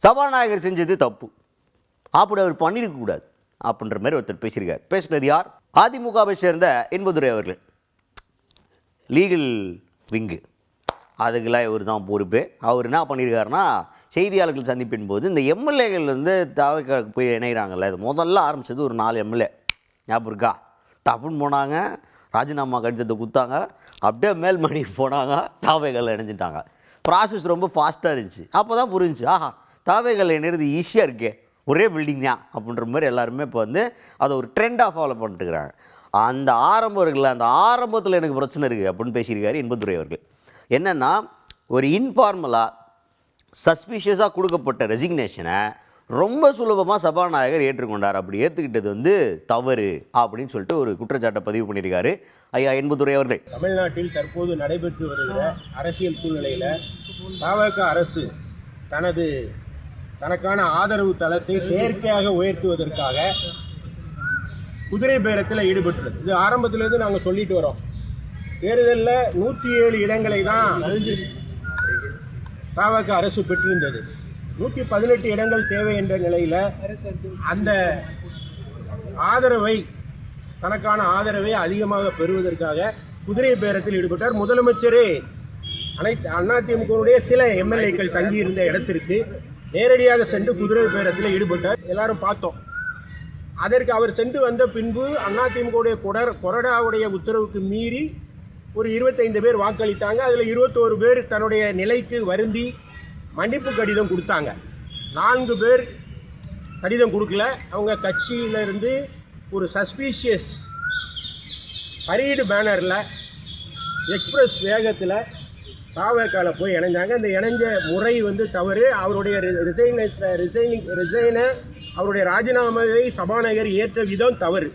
சபாநாயகர் செஞ்சது தப்பு, அப்படி அவர் பண்ணியிருக்கக்கூடாது அப்படின்ற மாதிரி ஒருத்தர் பேசியிருக்கார். பேசினது யார்? அதிமுகவை சேர்ந்த இன்பதுரை அவர்கள். லீகல் விங்கு அதுக்கெல்லாம் இவர் தான் பொறுப்பு. அவர் என்ன பண்ணியிருக்காருன்னா, செய்தியாளர்கள் சந்திப்பின் போது இந்த எம்எல்ஏகள் வந்து தாவக போய் இணைகிறாங்கல்ல, இது முதல்ல ஆரம்பித்தது ஒரு 4 எம்எல்ஏ ஞாபகம் இருக்கா? டப்புன்னு போனாங்க, ராஜினாமா கடிதத்தை கொடுத்தாங்க, அப்படியே மேல்மணிக்கு போனாங்க, தாவைகளில் இணைஞ்சிட்டாங்க. ப்ராசஸ் ரொம்ப ஃபாஸ்ட்டாக இருந்துச்சு. அப்போ தான் புரிஞ்சிச்சு, ஆஹா தாவைகளில் இணைறது ஈஸியாக இருக்கே, ஒரே பில்டிங் தான் அப்படின்ற மாதிரி எல்லாருமே இப்போ வந்து அதை ஒரு ட்ரெண்டாக ஃபாலோ பண்ணிட்டுருக்கிறாங்க. அந்த ஆரம்பத்தில் எனக்கு பிரச்சனை இருக்குது அப்படின்னு பேசியிருக்காரு இன்பதுரை அவர்கள். என்னென்னா, ஒரு இன்ஃபார்மலாக சஸ்பீஷியஸாக கொடுக்கப்பட்ட ரெசிக்னேஷனை ரொம்ப சுலபமாக சபாநாயகர் ஏற்றுக்கொண்டார். அப்படி ஏற்றுக்கிட்டது வந்து தவறு அப்படின்னு சொல்லிட்டு ஒரு குற்றச்சாட்டை பதிவு பண்ணியிருக்காரு ஐயா இன்பதுரை அவர்கள். தமிழ்நாட்டில் தற்போது நடைபெற்று வருகிற அரசியல் சூழ்நிலையில் தவக அரசு தனக்கான ஆதரவு தளத்தை செயற்கையாக உயர்த்துவதற்காக குதிரை பேரத்தில் ஈடுபட்டுள்ளது. இது ஆரம்பத்திலேருந்து நாங்கள் சொல்லிட்டு வரோம். தேர்தலில் 107 இடங்களை தான் தவக அரசு பெற்றிருந்தது. 118 இடங்கள் தேவை என்ற நிலையில் அந்த தனக்கான ஆதரவை அதிகமாக பெறுவதற்காக குதிரை பேரத்தில் ஈடுபட்டார். முதலமைச்சரே அதிமுகவுடைய சில எம்எல்ஏக்கள் தங்கியிருந்த இடத்திற்கு நேரடியாக சென்று குதிரை பேரத்தில் ஈடுபட்டார். எல்லாரும் பார்த்தோம். அதற்கு அவர் சென்று வந்த பின்பு அதிமுகவுடைய கொறடாவுடைய உத்தரவுக்கு மீறி ஒரு 25 பேர் வாக்களித்தாங்க. அதில் 21 பேர் தன்னுடைய நிலைக்கு வருந்தி மன்னிப்பு கடிதம் கொடுத்தாங்க. 4 பேர் கடிதம் கொடுக்கல. அவங்க கட்சியிலிருந்து ஒரு சஸ்பீஷியஸ் பரீடு பேனரில் எக்ஸ்பிரஸ் வேகத்தில் தாவேக்கால போய் இணைஞ்சாங்க. இந்த இணைஞ்ச முறை வந்து தவறு. அவருடைய அவருடைய ராஜினாமாவை சபாநாயகர் ஏற்ற விதம் தவறு.